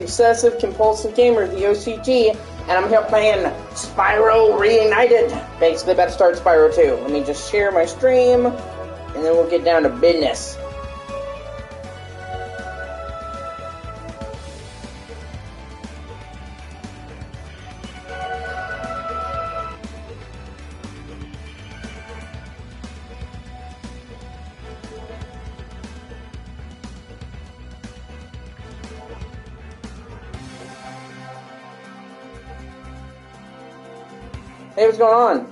Obsessive Compulsive Gamer, the O.C.G, and I'm here playing Spyro Reunited. Basically about to start Spyro 2. Let me just share my stream, and then we'll get down to business. Hey, what's going on?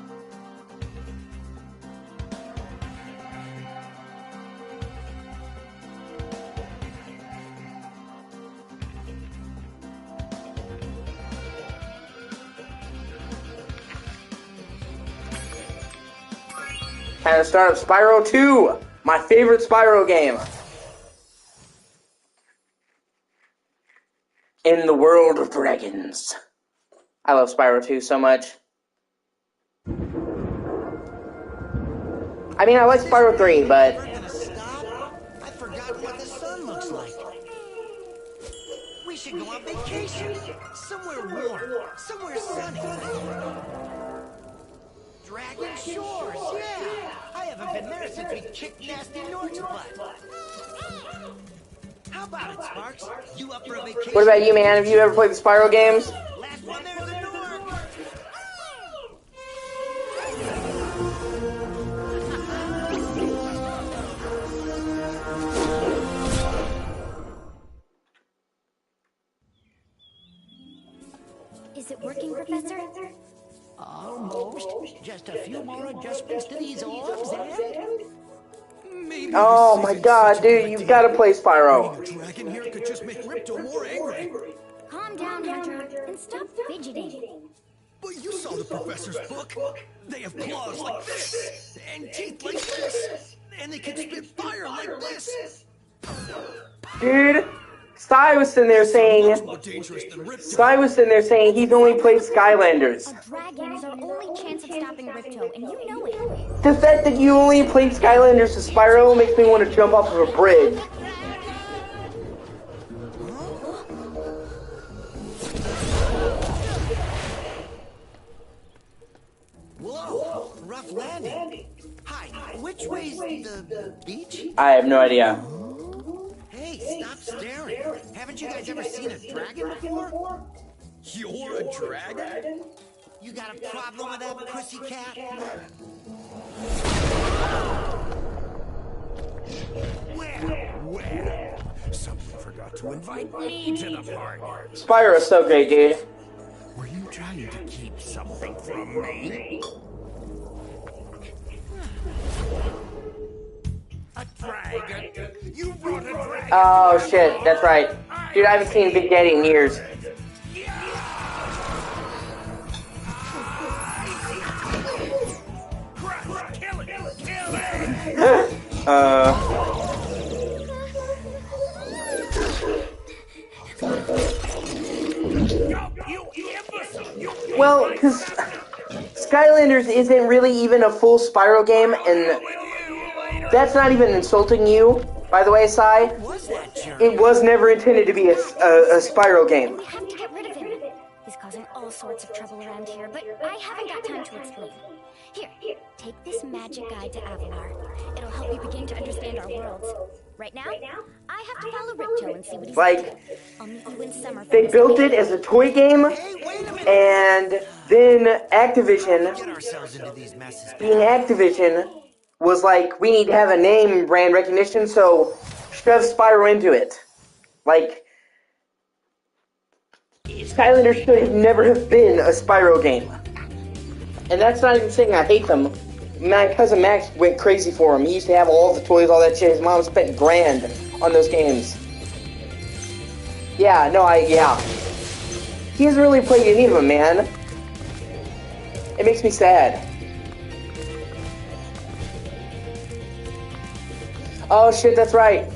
Time to start up Spyro 2, my favorite Spyro game. In the world of dragons. I love Spyro 2 so much. I mean, I like Spyro 3, but... I forgot what the sun looks like. We should go on vacation. Somewhere warm. Somewhere sunny. Dragon Shores, yeah! I haven't been there since we kicked Nasty Nort's butt. How about it, Sparks? You up for a vacation? What about you, man? Have you ever played the Spyro games? Last one there's a Nork! Is it working, Professor? Almost. Just a few more adjustments to these orbs and... Maybe Oh my god, dude, you've got to play Spyro. a dragon here could just make Ripto more angry. Calm down, Hunter, and stop fidgeting. But you saw the professor's book. They have claws like this, and teeth like this, and they can spit fire like this. Dude, Sty was sitting there saying... More dangerous than Ripto. Sty was sitting there saying he's only played Skylanders. A dragon is our only chance of stopping Ripto, and you know it. The fact that you only played Skylanders to Spyro makes me want to jump off of a bridge. Whoa, rough landing. Hi, which way's the beach? I have no idea. Hey, stop staring. Haven't you guys ever seen a dragon before? You're a dragon? You got a problem with that, pussycat? Well, someone forgot to invite me to the party. Spyro is so great, dude. Were you trying to keep something from me? A dragon? You brought a dragon? Oh shit, that's right. Dude, I haven't seen Big Daddy in years. Kill it! Kill it! Well, because Skylanders isn't really even a full Spyro game, and that's not even insulting you, by the way, Sai. It was never intended to be a Spyro game. We have to get rid of him. He's causing all sorts of trouble around here, but I haven't got time to explain. Here, take this magic guide to Avalar. It'll help you begin to understand our worlds. Right now, I have to follow Ripto and see what he's Like, I'll meet you in summer. they built it as a toy game, and then Activision, Get ourselves into these messes. being Activision, was like, we need to have a name brand recognition, so shove Spyro into it. Like, Skylanders should never have been a Spyro game. And that's not even saying I hate them. My cousin Max went crazy for him. He used to have all the toys, all that shit. His mom spent grand on those games. Yeah. He hasn't really played any of them, man. It makes me sad. Oh shit, that's right.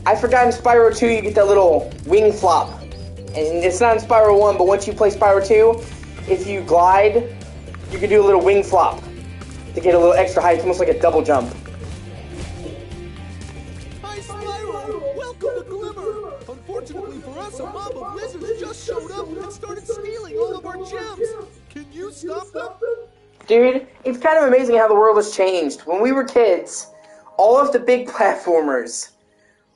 I forgot in Spyro 2 you get that little wing flop. And it's not in Spyro 1, but once you play Spyro 2, if you glide, you can do a little wing flop to get a little extra height. It's almost like a double jump. Hi, Spyro! Welcome to Glimmer! Unfortunately for us, a mob of wizards just showed up and started stealing all of our gems. Can you stop them? Dude, it's kind of amazing how the world has changed. When we were kids, all of the big platformers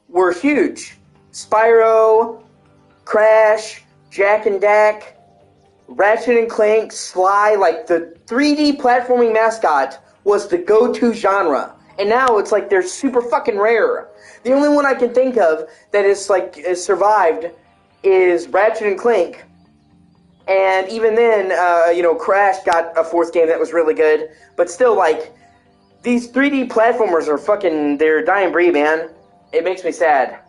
were huge. Spyro, Crash, Jak and Dax, Ratchet and Clank, Sly, like the 3D platforming mascot was the go-to genre. And now it's like they're super fucking rare. The only one I can think of that is survived is Ratchet and Clank. And even then, Crash got a fourth game that was really good. But still, like, these 3D platformers are fucking, they're dying breed, man. It makes me sad.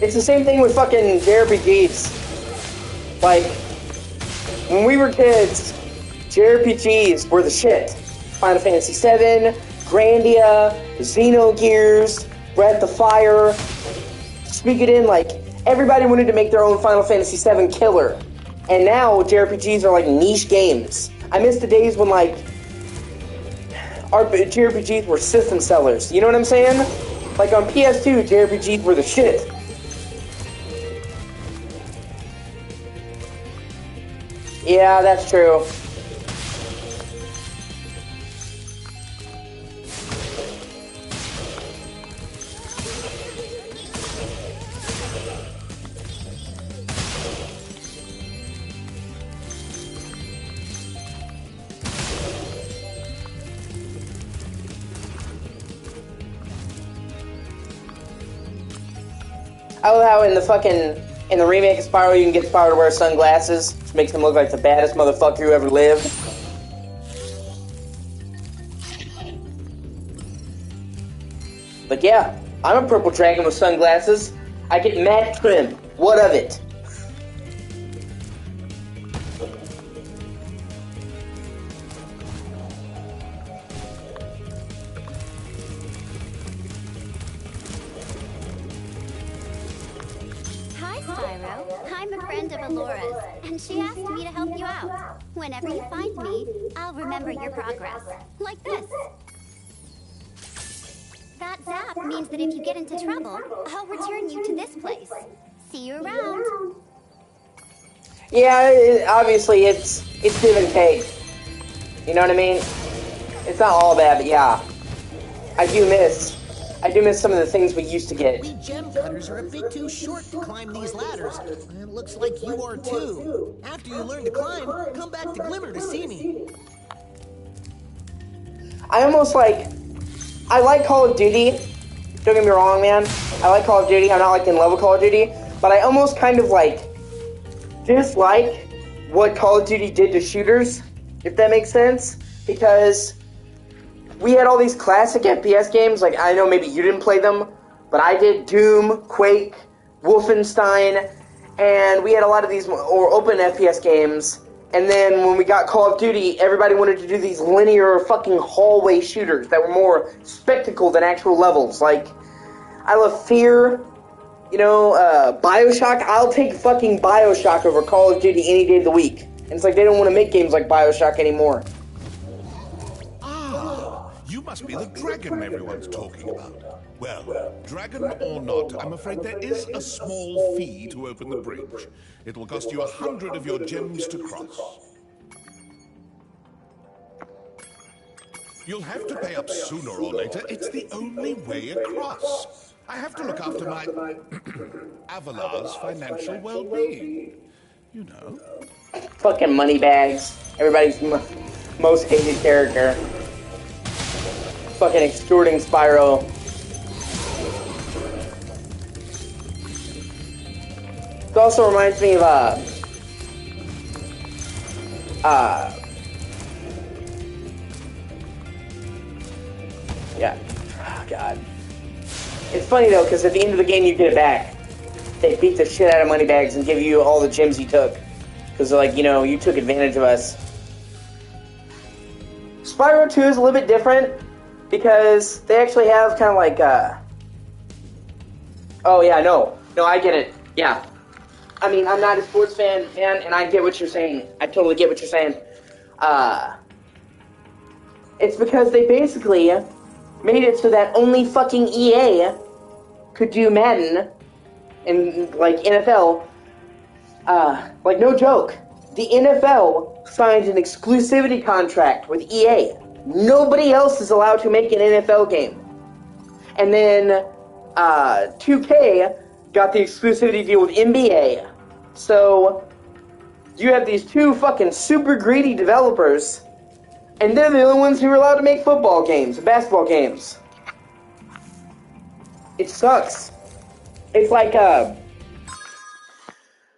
It's the same thing with fucking JRPGs. Like, when we were kids, JRPGs were the shit. Final Fantasy VII, Grandia, Xenogears, Breath of Fire. Speak it in, like, everybody wanted to make their own Final Fantasy VII killer. And now JRPGs are like niche games. I miss the days when, like, our JRPGs were system sellers. You know what I'm saying? Like, on PS2, JRPGs were the shit. Yeah, that's true. I love how in the remake of Spyro, you can get Spyro to wear sunglasses, which makes him look like the baddest motherfucker who ever lived. But yeah, I'm a purple dragon with sunglasses. I get matte trim. What of it? Hi, Spyro. I'm a friend of Alora's, and she asked me to help you out. Whenever you find me, I'll remember your progress. Like this. That zap means that if you get into trouble, I'll return you to this place. See you around. Yeah, obviously it's give and take. You know what I mean? It's not all bad, but yeah. I do miss some of the things we used to get. We gem cutters are a bit too short to climb these ladders. And it looks like you are too. After you learn to climb, come back to Glimmer to see me. I like Call of Duty. Don't get me wrong, man. I like Call of Duty. I'm not like in love with Call of Duty, but I almost kind of like dislike what Call of Duty did to shooters, if that makes sense, because we had all these classic FPS games. Like, I know maybe you didn't play them, but I did. Doom, Quake, Wolfenstein, and we had a lot of these or open FPS games. And then when we got Call of Duty, everybody wanted to do these linear fucking hallway shooters that were more spectacle than actual levels. Like, I love Fear, Bioshock. I'll take fucking Bioshock over Call of Duty any day of the week. And it's like they don't want to make games like Bioshock anymore. Ah, you must be the dragon everyone's talking about. Well, dragon or not, I'm afraid there is a small fee to open the bridge. It will cost you 100 of your gems to cross. You'll have to pay up sooner or later. It's the only way across. I have to look after my Avalar's financial well-being. You know. Fucking moneybags. Everybody's most hated character. Fucking extorting Spyro. It also reminds me of, yeah. Oh, God. It's funny, though, because at the end of the game, you get it back. They beat the shit out of Moneybags and give you all the gems you took. Because they're like, you took advantage of us. Spyro 2 is a little bit different, because they actually have kind of like, oh, yeah, no, I get it, yeah. I mean, I'm not a sports fan, man, and I get what you're saying. I totally get what you're saying. It's because they basically made it so that only fucking EA could do Madden and, like, NFL. Like, no joke. The NFL signed an exclusivity contract with EA. Nobody else is allowed to make an NFL game. And then, 2K got the exclusivity deal with NBA. So, you have these two fucking super greedy developers, and they're the only ones who are allowed to make football games, basketball games. It sucks. It's like,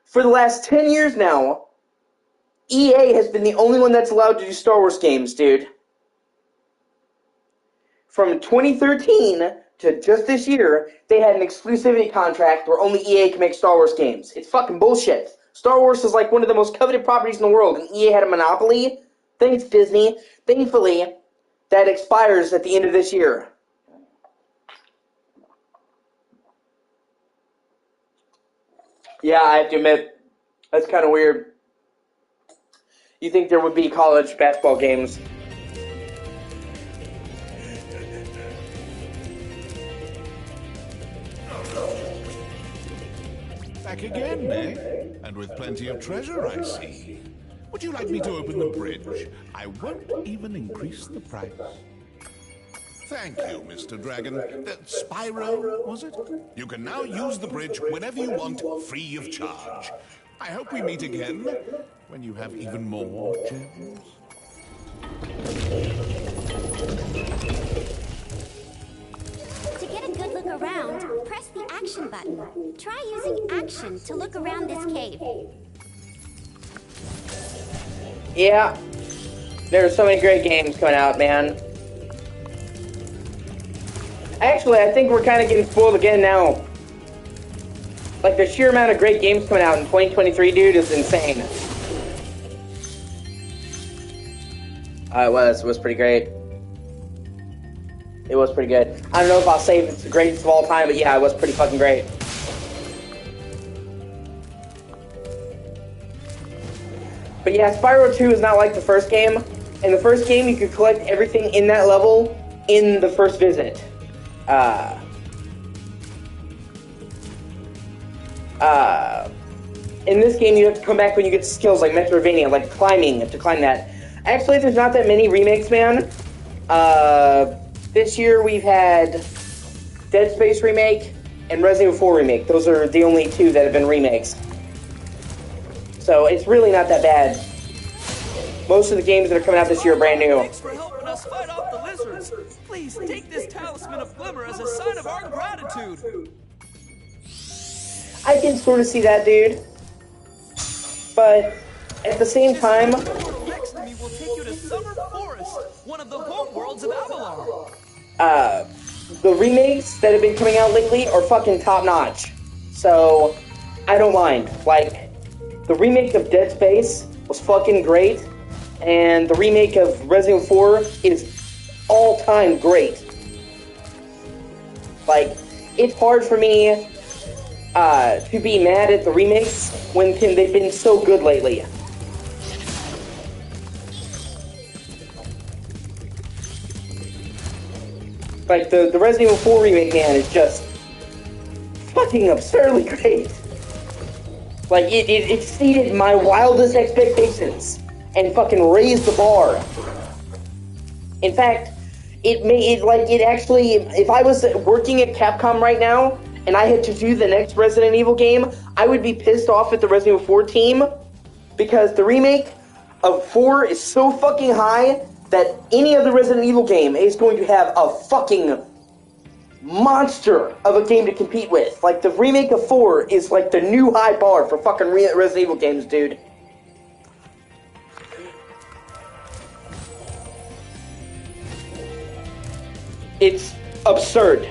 for the last 10 years now, EA has been the only one that's allowed to do Star Wars games, dude. From 2013 to just this year, they had an exclusivity contract where only EA can make Star Wars games. It's fucking bullshit. Star Wars is like one of the most coveted properties in the world, and EA had a monopoly. Thanks, Disney. Thankfully, that expires at the end of this year. Yeah, I have to admit, that's kind of weird. You think there would be college basketball games? Back again, eh? And with plenty of treasure, I see. Would you like me to open the bridge? I won't even increase the price. Thank you, Mr. Dragon. Spyro, was it? You can now use the bridge whenever you want, free of charge. I hope we meet again when you have even more gems. To get a good look around, press the action button. Try using action to look around this cave. Yeah. There are so many great games coming out, man. Actually, I think we're kind of getting spoiled again now. Like, the sheer amount of great games coming out in 2023, dude, is insane. It was pretty great. It was pretty good. I don't know if I'll say it's the greatest of all time, but yeah, it was pretty fucking great. But yeah, Spyro 2 is not like the first game. In the first game, you could collect everything in that level in the first visit. In this game, you have to come back when you get skills like Metroidvania, like climbing, to climb that. Actually, there's not that many remakes, man. This year we've had Dead Space remake and Resident Evil 4 remake. Those are the only two that have been remakes. So it's really not that bad. Most of the games that are coming out this year are brand new. Thanks for helping us fight off the lizards. Please take this talisman of glimmer as a sign of our gratitude. I can sort of see that, dude. But at the same time, The portal next to me will take you to Summer Forest, one of the home worlds of Avalar. the remakes that have been coming out lately are fucking top-notch. So, I don't mind. Like, the remake of Dead Space was fucking great, and the remake of Resident Evil 4 is all-time great. Like, it's hard for me to be mad at the remakes when they've been so good lately. Like, the Resident Evil 4 remake, man, is just fucking absurdly great. Like, it exceeded my wildest expectations and fucking raised the bar. In fact, it actually, if I was working at Capcom right now, and I had to do the next Resident Evil game, I would be pissed off at the Resident Evil 4 team, because the remake of 4 is so fucking high that any other Resident Evil game is going to have a fucking monster of a game to compete with. Like, the remake of 4 is like the new high bar for fucking Resident Evil games, dude. It's absurd.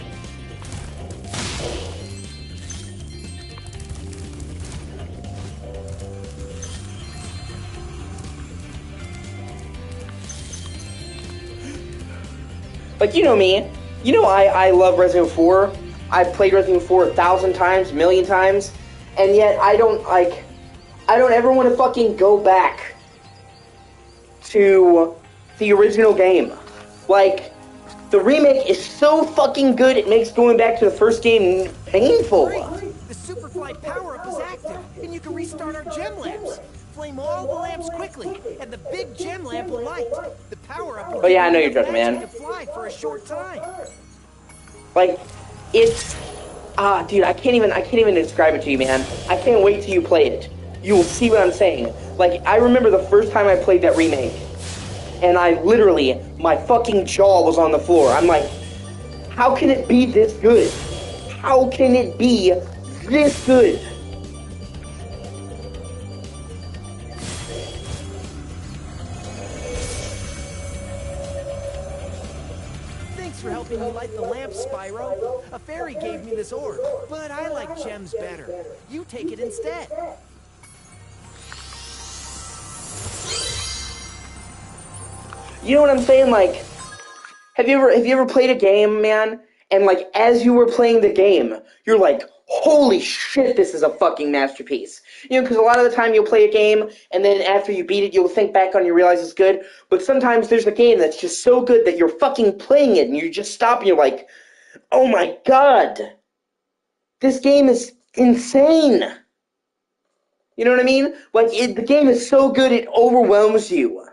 Like, you know me. You know I love Resident Evil 4. I've played Resident Evil 4 1,000 times, 1,000,000 times, and yet I don't ever want to fucking go back to the original game. Like, the remake is so fucking good, it makes going back to the first game painful. Great! The Superfly power-up is active, and you can restart our gem lamps. Flame all the lamps quickly, and the big gem lamp will light. The power-up will Oh yeah, I give know you you're enough joking, magic man. to fly for a short time. Like, it's dude, I can't even describe it to you, man. I can't wait till you play it. You will see what I'm saying. Like, I remember the first time I played that remake, and I literally, my fucking jaw was on the floor. I'm like, how can it be this good? How can it be this good? Thanks for helping me light the lamp, Spyro. A fairy gave me this orb, but I like gems better. You take it instead. You know what I'm saying? Like, have you ever played a game, man? And like, as you were playing the game, you're like, holy shit, this is a fucking masterpiece. You know, because a lot of the time you'll play a game, and then after you beat it, you'll think back on it and you realize it's good. But sometimes there's a game that's just so good that you're fucking playing it, and you just stop and you're like, oh my god, this game is insane. You know what I mean? Like, the game is so good it overwhelms you.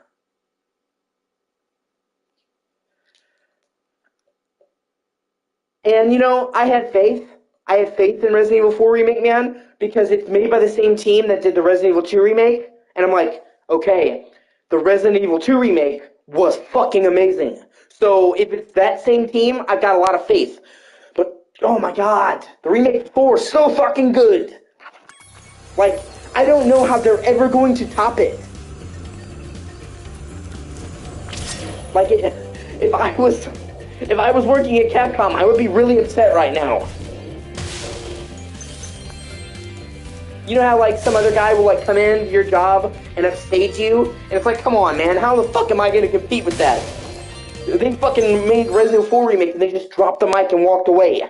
And, you know, I had faith. I had faith in Resident Evil 4 Remake, man, because it's made by the same team that did the Resident Evil 2 Remake. And I'm like, okay, the Resident Evil 2 Remake was fucking amazing. So if it's that same team, I've got a lot of faith. But, oh my god, the Remake 4 is so fucking good. Like, I don't know how they're ever going to top it. Like, if I was working at Capcom, I would be really upset right now. You know how, like, some other guy will, like, come in to your job and upstage you? And it's like, come on, man, how the fuck am I going to compete with that? They fucking made Resident Evil 4 Remake and they just dropped the mic and walked away.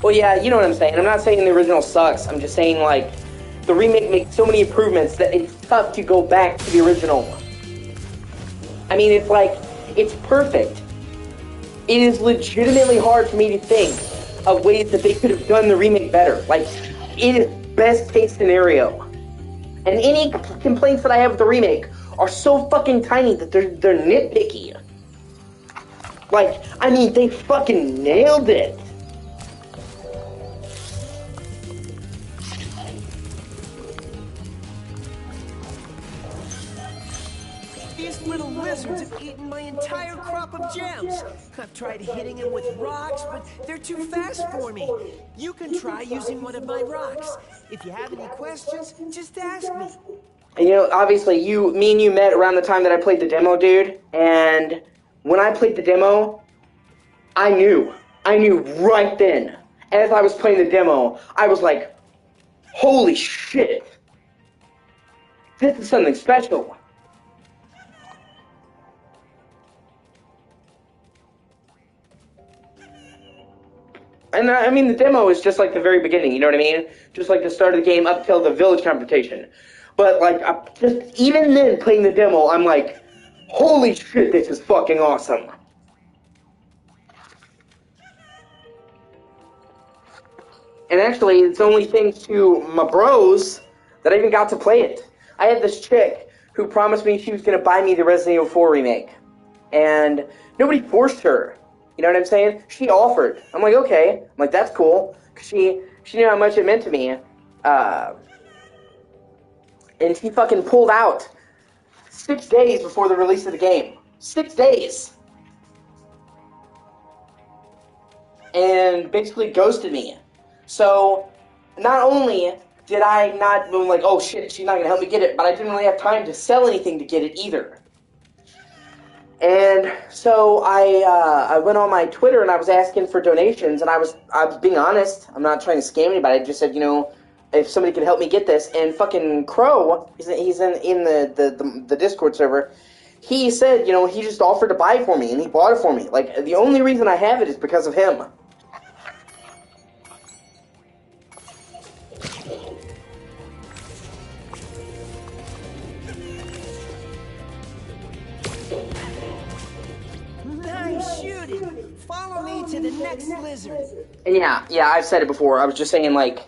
Well, yeah, you know what I'm saying. I'm not saying the original sucks. I'm just saying, like, the remake makes so many improvements that it's tough to go back to the original. I mean, it's like, it's perfect. It is legitimately hard for me to think of ways that they could have done the remake better. Like, it is best case scenario. And any complaints that I have with the remake are so fucking tiny that they're nitpicky. Like, I mean, they fucking nailed it. These little lizards have eaten my entire crop of gems. I've tried hitting them with rocks, but they're too fast for me. You can try using one of my rocks. If you have any questions, just ask me. And, you know, obviously, me and you met around the time that I played the demo, dude. And when I played the demo, I knew right then, as I was playing the demo, I was like, holy shit, this is something special. And I mean, the demo is just like the very beginning, you know what I mean? Just like the start of the game up till the village confrontation. But, like, just even then, playing the demo, I'm like, holy shit, this is fucking awesome. And actually, it's only thanks to my bros that I even got to play it. I had this chick who promised me she was going to buy me the Resident Evil 4 remake. And nobody forced her. You know what I'm saying? She offered. I'm like, okay. I'm like, that's cool. She knew how much it meant to me. And she fucking pulled out 6 days before the release of the game. 6 days. And basically ghosted me. So, not only did I not, I'm like, oh shit, she's not going to help me get it, but I didn't really have time to sell anything to get it either. And so I went on my Twitter and I was asking for donations, and I was being honest. I'm not trying to scam anybody. I just said, you know, if somebody could help me get this. And fucking Crow, he's in the Discord server, he said, he just offered to buy it for me, and he bought it for me. Like, the only reason I have it is because of him. Nice shooting. Follow me to the next lizard. And yeah, I've said it before. I was just saying, like,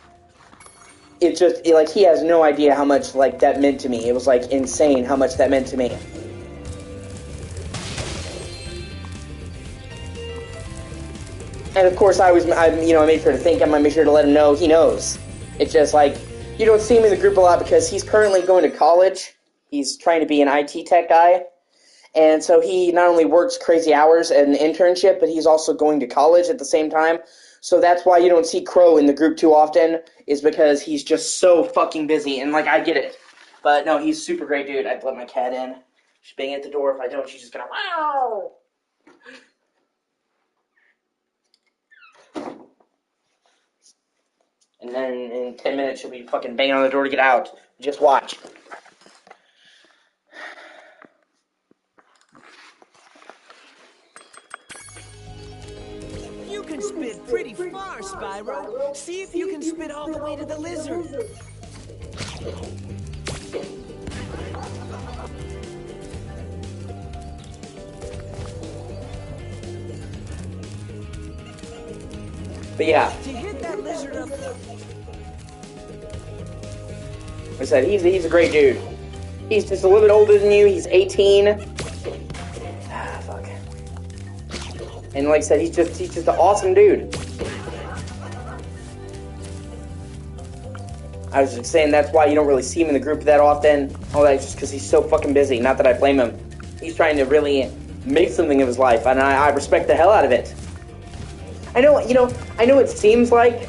he has no idea how much, like, that meant to me. It was, like, insane how much that meant to me. And of course, I made sure to thank him. I made sure to let him know he knows. It's just like, you don't see him in the group a lot because he's currently going to college. He's trying to be an IT tech guy. And so he not only works crazy hours at an internship, but he's also going to college at the same time. So that's why you don't see Crow in the group too often, is because he's just so fucking busy. And, like, I get it. But no, he's a super great dude. I'd let my cat in. She's banging at the door. If I don't, she's just gonna, wow. And then in 10 minutes, she'll be fucking banging on the door to get out. Just watch. You can spit pretty far, Spyro. See if you can spit all the way to the lizard. But yeah, To hit that lizard up. like I said, he's a great dude. He's just a little bit older than you. He's 18. Fuck. And like I said, he's just an awesome dude. I was just saying that's why you don't really see him in the group that often. All that, just because he's so fucking busy. Not that I blame him. He's trying to really make something of his life, and I respect the hell out of it. I know it seems like,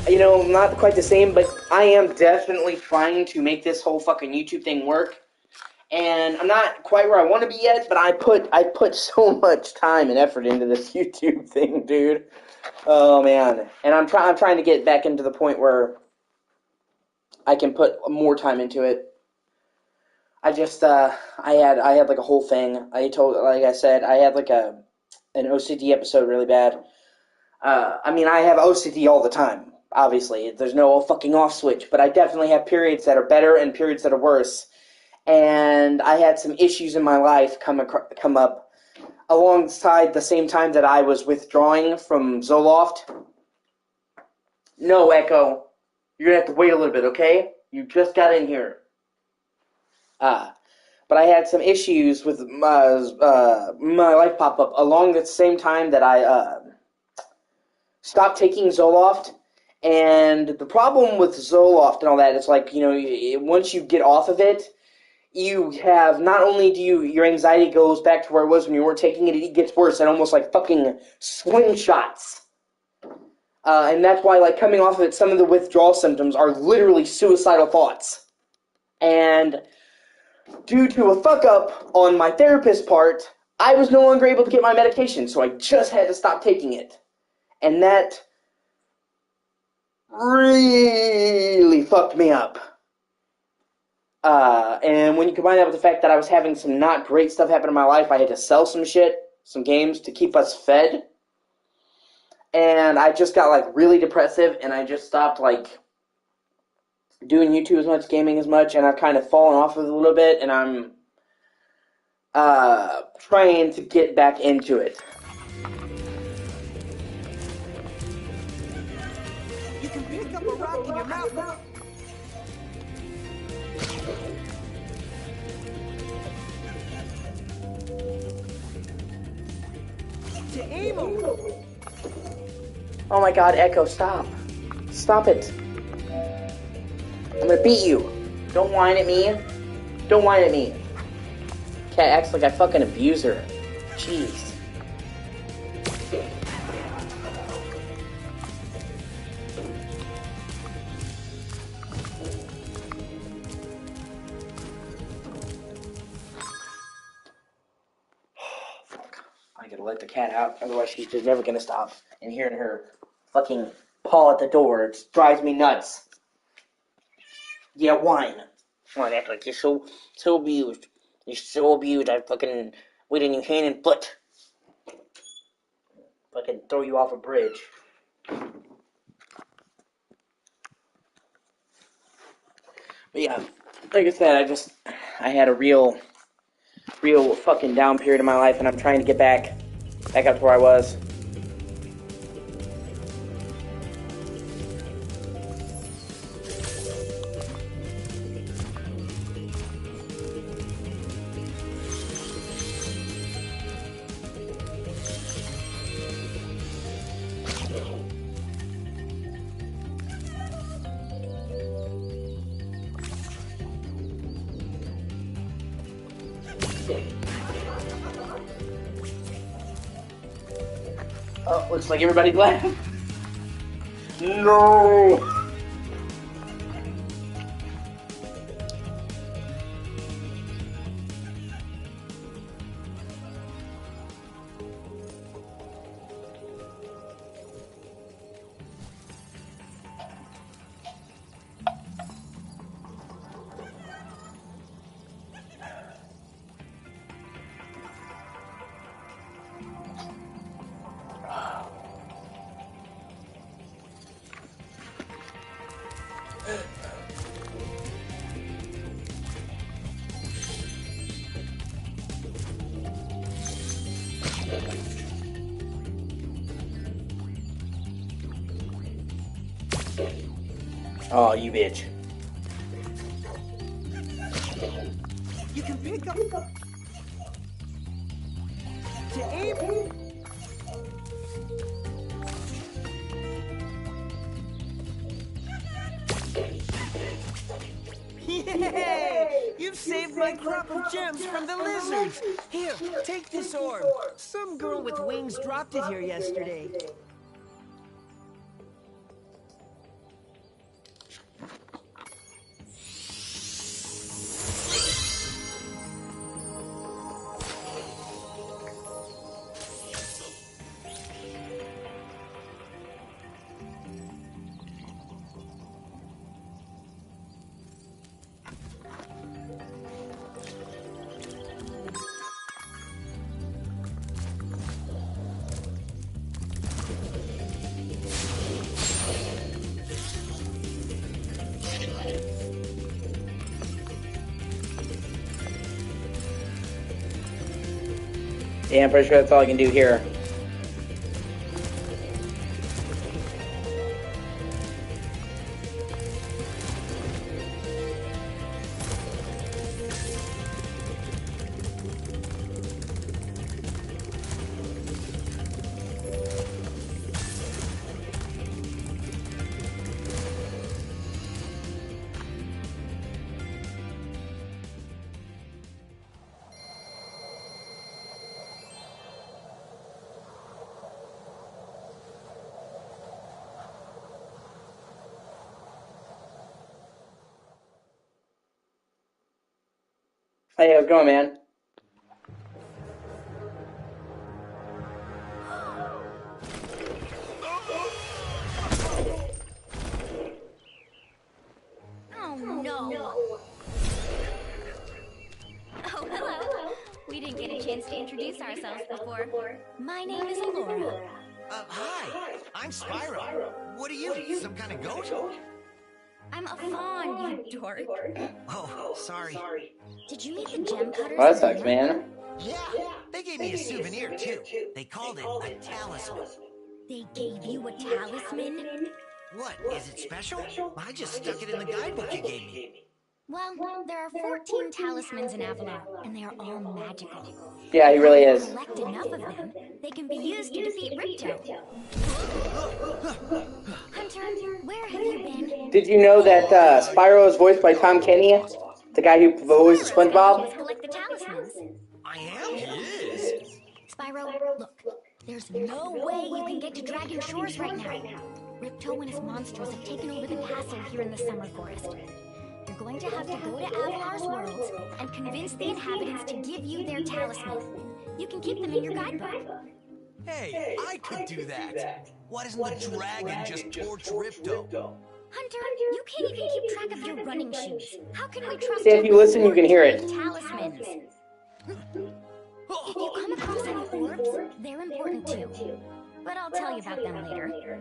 not quite the same, but I am definitely trying to make this whole fucking YouTube thing work. And I'm not quite where I want to be yet, but I put so much time and effort into this YouTube thing, dude. Oh man. And I'm trying to get back into the point where I can put more time into it. I just I had like a whole thing. Like I said, I had like an OCD episode really bad. I have OCD all the time, obviously. There's no fucking off switch, but I definitely have periods that are better and periods that are worse. And I had some issues in my life come up alongside the same time that I was withdrawing from Zoloft. No, Echo. You're going to have to wait a little bit, okay? You just got in here. But I had some issues with my life pop up along the same time that I stopped taking Zoloft. And the problem with Zoloft and all that is, like, once you get off of it, you have, not only your anxiety goes back to where it was when you weren't taking it, it gets worse and almost like fucking slingshots. And that's why, like, coming off of it, some of the withdrawal symptoms are literally suicidal thoughts. And due to a fuck-up on my therapist's part, I was no longer able to get my medication, so I just had to stop taking it. And that really fucked me up. And when you combine that with the fact that I was having some not great stuff happen in my life, I had to sell some shit, some games, to keep us fed. And I just got, like, really depressive, and I just stopped, like, doing YouTube as much, gaming as much, and I've kind of fallen off of it a little bit, and I'm trying to get back into it. You can pick up a rock in your mouth. To aim over. Oh my god, Echo, stop. Stop it. I'm gonna beat you. Don't whine at me. Don't whine at me. Cat acts like I fucking abuse her. Jeez. I gotta let the cat out, otherwise she's just never gonna stop. And hearing her fucking paw at the door, it drives me nuts. Yeah, whine. Whine, act like you're so abused. You're so abused, I fucking wait in your hand and foot. Fucking throw you off a bridge. But yeah, like I said, I had a real fucking down period in my life, and I'm trying to get back up to where I was. Oh, looks like everybody's left. No! Oh, you bitch. You can pick up to aim. Yay! You've saved my crop of gems from the lizards. Here, take this orb. Some girl with wings dropped it here yesterday. Yeah, I'm pretty sure that's all I can do here. Hey, how's it going, man? Oh, no. Oh, hello. We didn't get a chance to introduce ourselves before. My name is Laura. Hi. I'm Spyro. What are you? Some kind of goat? I'm a fawn, you dork. Oh, sorry. Did you meet the gem cutters? Well, that sucks, man. Yeah, they gave me a souvenir, too. They called it a talisman. They gave you a talisman? What, is it special? I just stuck it in the guidebook you gave me. Well, there are 14 talismans in Avalon, and they are all magical. Yeah, he really If is. you collect enough of them, they can be used to defeat Ripto. Hunter, where have you been? Did you know that Spyro is voiced by Tom Kenny, the guy who voices Spyro's gonna help SpongeBob? us collect the talismans. I am? Yes. Spyro, look, there's no way you can get to Dragon Shores right now. Ripto and his monsters have taken over the castle here in the Summer Forest. You're going to have to go to Avalar's worlds and convince the inhabitants to give you their talisman. You can keep them in your guidebook. Hey, I could do that. Why doesn't the dragon just torch Ripto? Hunter, you can't even keep track of your running shoes. How can we trust See, if you listen, you can hear it. Talismans. If you come across any orbs, they're important too. But I'll tell you about them later.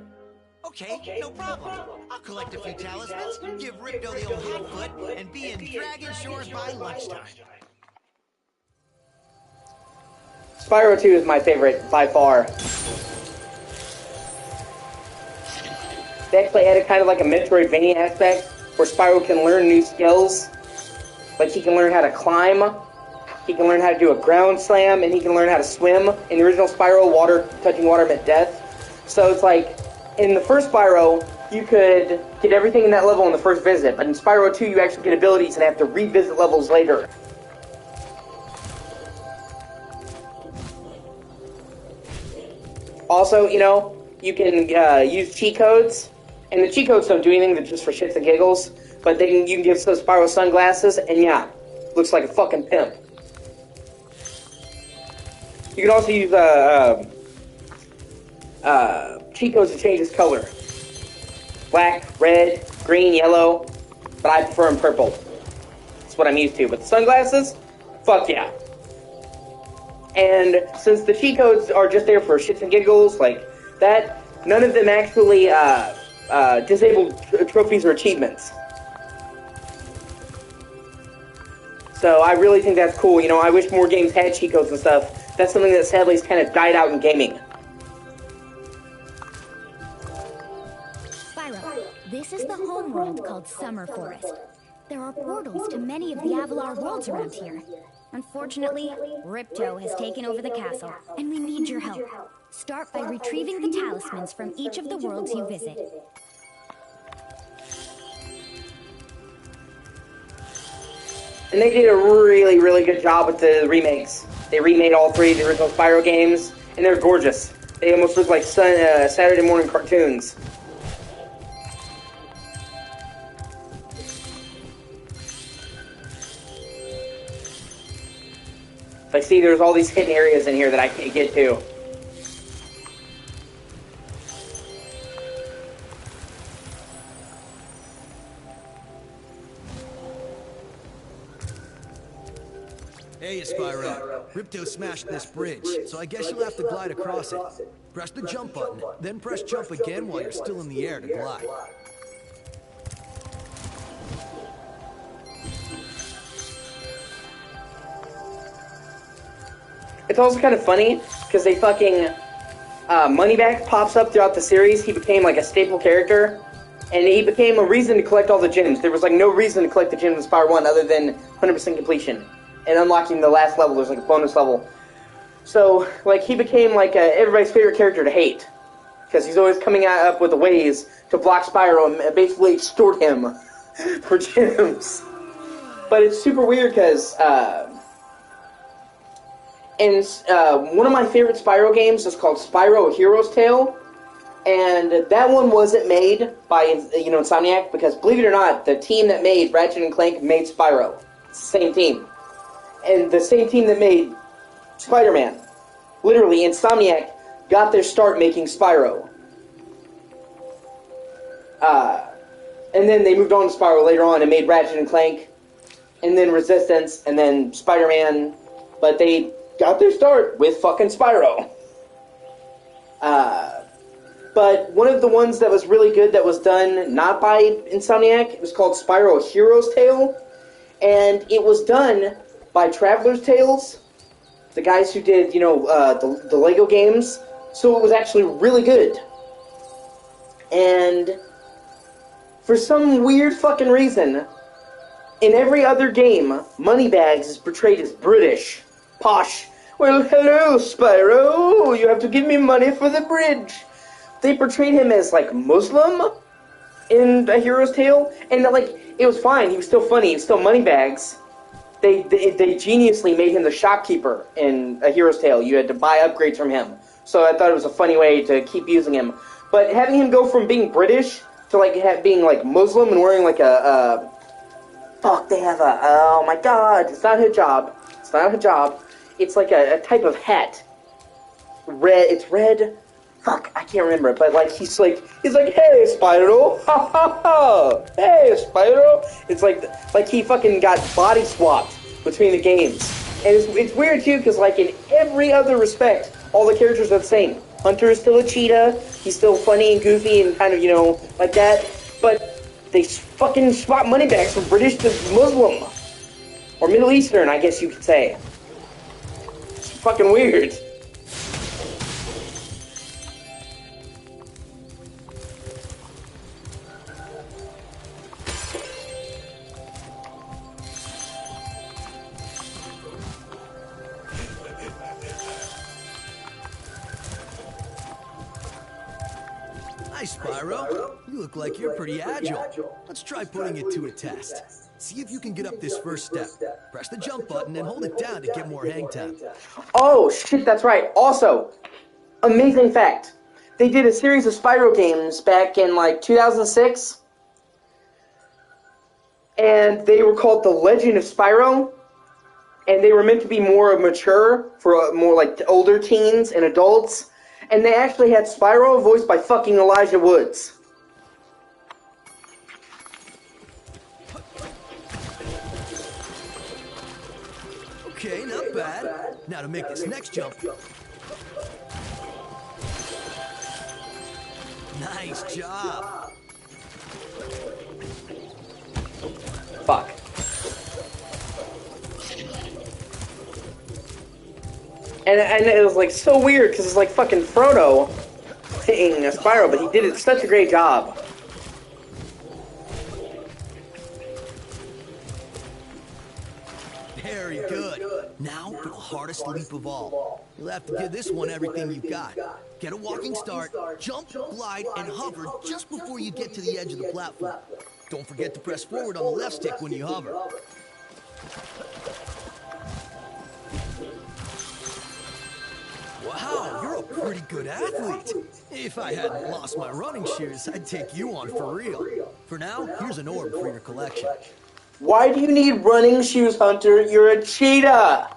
Okay, no problem. I'll collect a few talismans, give Ripto the old hot foot, and be in Dragon Shores by lunchtime. Spyro 2 is my favorite by far. They actually added kind of like a Metroidvania aspect where Spyro can learn new skills. Like he can learn how to climb, he can learn how to do a ground slam, and he can learn how to swim. In the original Spyro, touching water meant death. So it's like, in the first Spyro, you could get everything in that level in the first visit, but in Spyro 2 you actually get abilities and have to revisit levels later. Also, you know, you can use cheat codes, and the cheat codes don't do anything, they're just for shits and giggles, but you can give Spyro sunglasses, and yeah, looks like a fucking pimp. You can also use cheat codes to change his color. Black, red, green, yellow, but I prefer him purple. That's what I'm used to, but the sunglasses, fuck yeah. And since the cheat codes are just there for shits and giggles, like that, none of them actually disable trophies or achievements. So I really think that's cool. You know, I wish more games had cheat codes and stuff. That's something that sadly has kind of died out in gaming. Spyro, this is the home world called Summer Forest. There are portals to many of the Avalar worlds around here. Unfortunately, Ripto has taken over the castle, and we need your help. Start by retrieving the talismans from each of the worlds you visit. And they did a really, really good job with the remakes. They remade all three of the original Spyro games, and they're gorgeous. They almost look like Saturday morning cartoons. Like, see, there's all these hidden areas in here that I can't get to. Hey, Spyro. Ripto smashed this bridge, so I guess you'll have to glide across it. Press the jump button, then press jump again while you're still in the air to glide. It's also kind of funny, because they fucking... Moneyback pops up throughout the series. He became, like, a staple character. And he became a reason to collect all the gems. There was, like, no reason to collect the gems in Spyro 1 other than 100% completion. And unlocking the last level, there's, like, a bonus level. So, like, he became, like, everybody's favorite character to hate. Because he's always coming up with ways to block Spyro and basically extort him for gems. But it's super weird, because, And one of my favorite Spyro games is called Spyro: A Hero's Tale, and that one wasn't made by Insomniac, because believe it or not, the team that made Ratchet and Clank made Spyro. It's the same team, and the same team that made Spider-Man. Literally, Insomniac got their start making Spyro. And then they moved on to Spyro later on and made Ratchet and Clank, and then Resistance, and then Spider-Man, but they got their start with fucking Spyro. But one of the ones that was really good that was done not by Insomniac, it was called Spyro: A Hero's Tale, and it was done by Traveler's Tales, the guys who did, the Lego games, so it was actually really good. And for some weird fucking reason, in every other game, Moneybags is portrayed as British. Posh. Well, hello, Spyro. You have to give me money for the bridge. They portrayed him as, like, Muslim in A Hero's Tale, and, like, it was fine. He was still funny. He was still Moneybags. They geniusly made him the shopkeeper in A Hero's Tale. You had to buy upgrades from him. So I thought it was a funny way to keep using him. But having him go from being British to, like, being, like, Muslim and wearing, like, fuck, they have oh my god, it's not a hijab. It's not a hijab. It's like a type of hat. It's red. Fuck, I can't remember it, but like he's like, hey Spyro, ha ha ha, hey Spyro. It's like he fucking got body swapped between the games. And it's weird too, because like in every other respect, all the characters are the same. Hunter is still a cheetah. He's still funny and goofy and kind of, you know, like that. But they fucking swap moneybags from British to Muslim. Or Middle Eastern, I guess you could say. It's fucking weird. Hi, Spyro. You look like you're pretty agile. Let's try putting it to a test. See if you can get up this first step. Press the jump button and hold it down to get more hang time. Oh, shit, that's right. Also, amazing fact. They did a series of Spyro games back in, like, 2006. And they were called The Legend of Spyro. And they were meant to be more mature for more, like, older teens and adults. And they actually had Spyro voiced by fucking Elijah Woods. Okay, not bad. Now to make this next jump. Nice job. Fuck. And it was like so weird because it's like fucking Frodo playing Spyro, but he did it such a great job. Very good. Now for the hardest leap of all. You'll have to give this one everything you've got. Get a walking start, jump, glide, and hover just before you get to the edge of the platform. Don't forget to press forward on the left stick when you hover. Wow, you're a pretty good athlete. If I hadn't lost my running shoes, I'd take you on for real. For now, here's an orb for your collection. Why do you need running shoes, Hunter? You're a cheetah!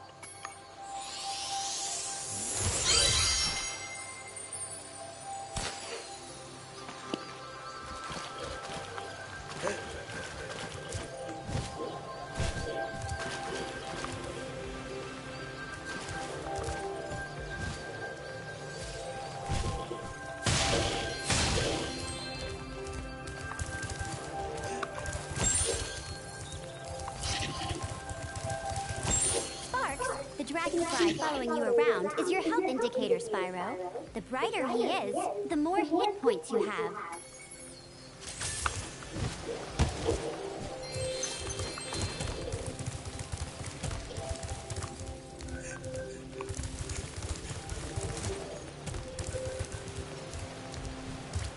Dragonfly following you around is your health indicator, Spyro. The brighter he is, the more hit points you have.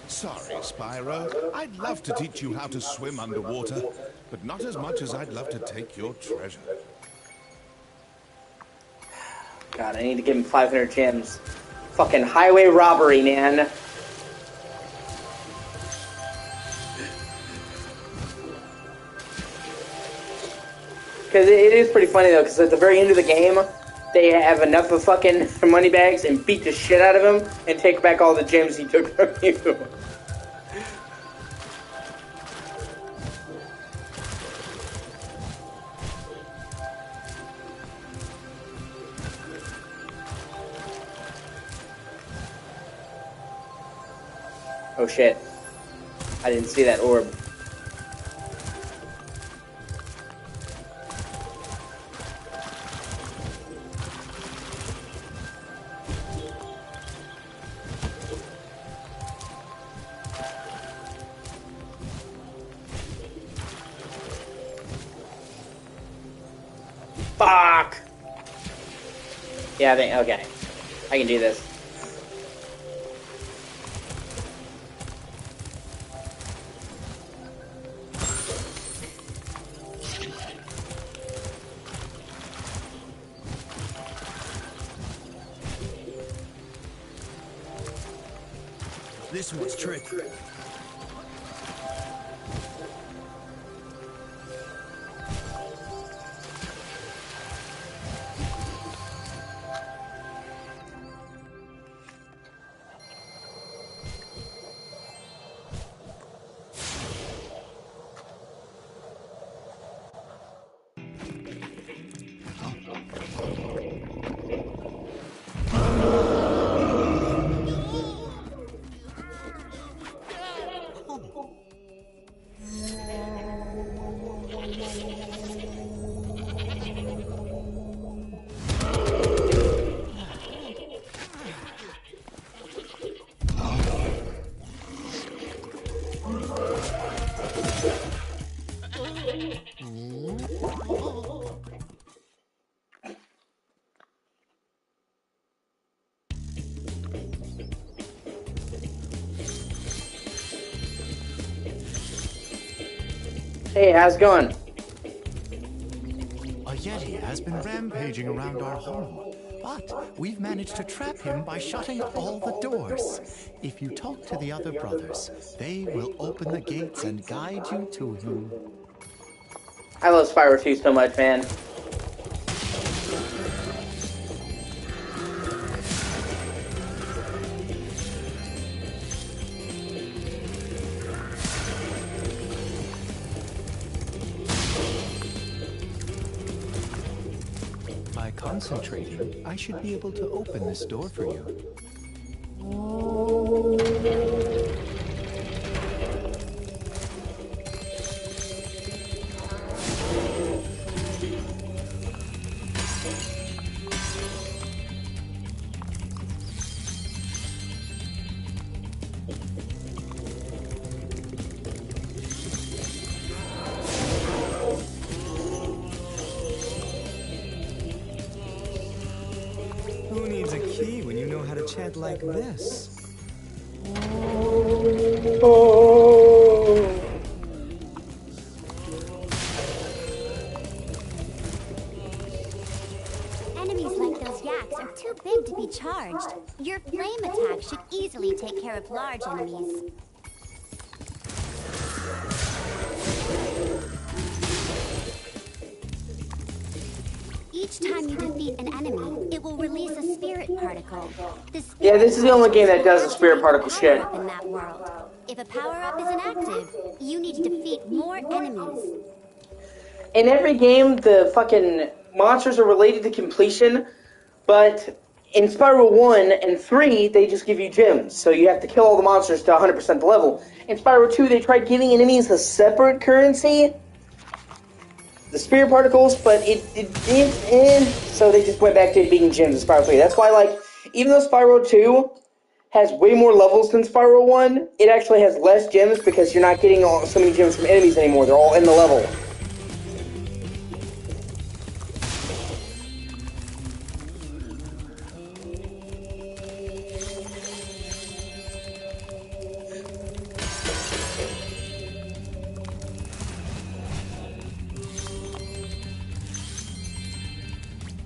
Sorry, Spyro. I'd love to teach you how to swim underwater, but not as much as I'd love to take your treasure. God, I need to give him 500 gems. Fucking highway robbery, man. Because it is pretty funny, though, because at the very end of the game, they have enough of fucking money bags and beat the shit out of him and take back all the gems he took from you. Oh shit. I didn't see that orb. Fuck! Yeah, okay. I can do this. This one's tricky. Hey, how's it going? A Yeti has been rampaging around our home, but we've managed to trap him by shutting all the doors. If you talk to the other brothers, they will open the gates and guide you to him. I love Spyro 2 so much, man. By concentrating, I should be able to open this door for you. Who needs a key when you know how to chant like this? Enemies like those yaks are too big to be charged. Your flame attack should easily take care of large enemies. Each time you defeat an enemy, it will release a spirit particle. Yeah, this is the only game that does the spirit particle shit. In that world. If a power-up is inactive, you need to defeat more enemies. In every game, the fucking monsters are related to completion, but in Spyro 1 and 3, they just give you gems, so you have to kill all the monsters to 100% the level. In Spyro 2, they tried giving enemies a separate currency, the spirit particles, but so they just went back to being gems in Spyro 3. That's why, like, even though Spyro 2 has way more levels than Spyro 1, it actually has less gems because you're not getting so many gems from enemies anymore. They're all in the level.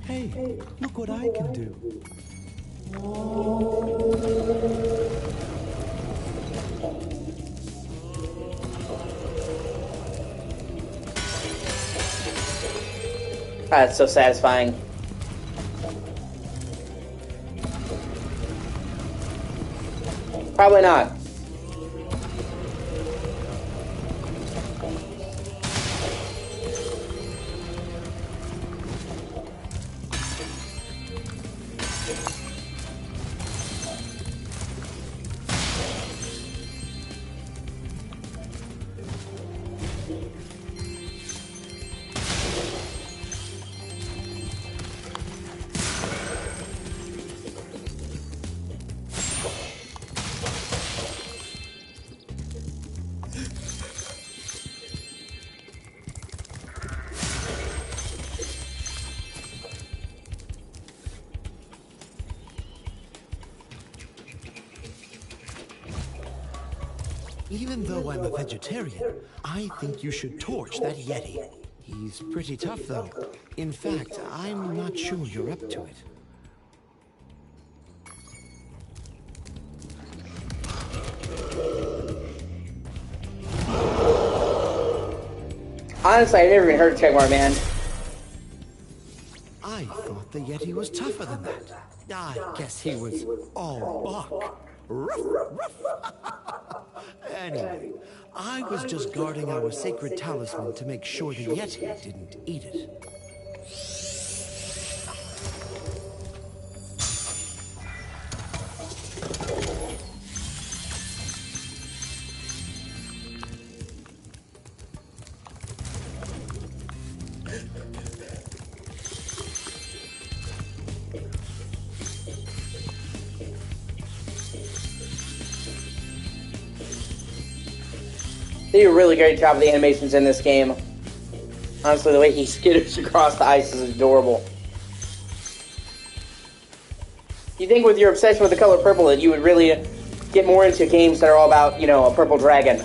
Hey, look what I can do. That's so satisfying. Probably not. Even though I'm a vegetarian, I think you should torch that Yeti. He's pretty tough, though. In fact, I'm not sure you're up to it. Honestly, I never even heard of Checkmark, man. I thought the Yeti was tougher than that. I guess he was all bark. Ruff, ruff. Anyway, I was just guarding our sacred talisman to make sure the Yeti didn't eat it. They do a really great job of the animations in this game. Honestly, the way he skitters across the ice is adorable. You think with your obsession with the color purple that you would really get more into games that are all about, you know, a purple dragon.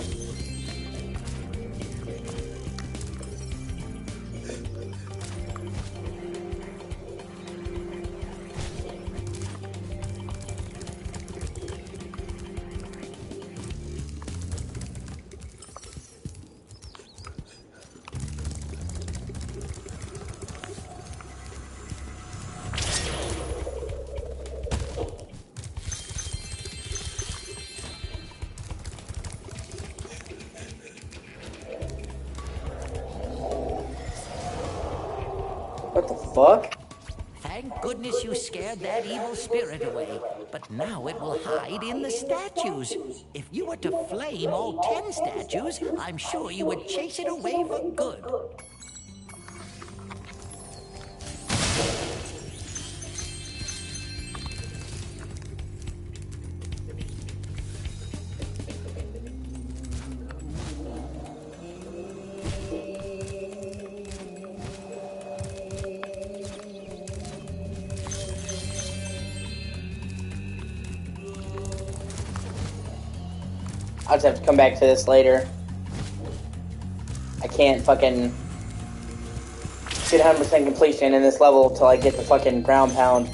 the fuck? Thank goodness you scared that evil spirit away. But now it will hide in the statues. If you were to flame all 10 statues, I'm sure you would chase it away for good. I'll just have to come back to this later. I can't fucking get 100% completion in this level until I get the fucking ground pound.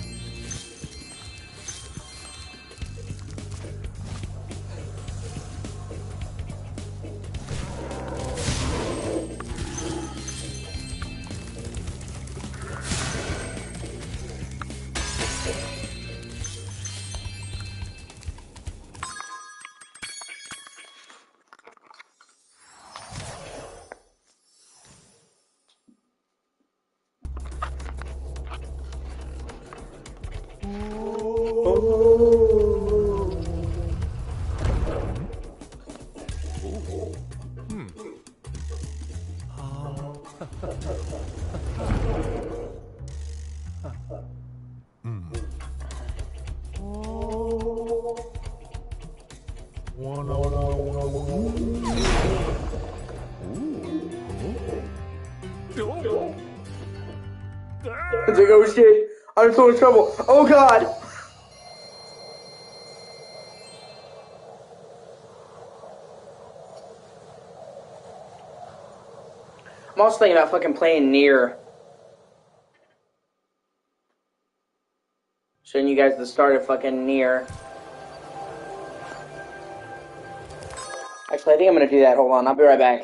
It's like, oh shit, I'm so in trouble. Oh god! I'm also thinking about fucking playing Nier. Showing you guys the start of fucking Nier. Actually, I think I'm gonna do that. Hold on, I'll be right back.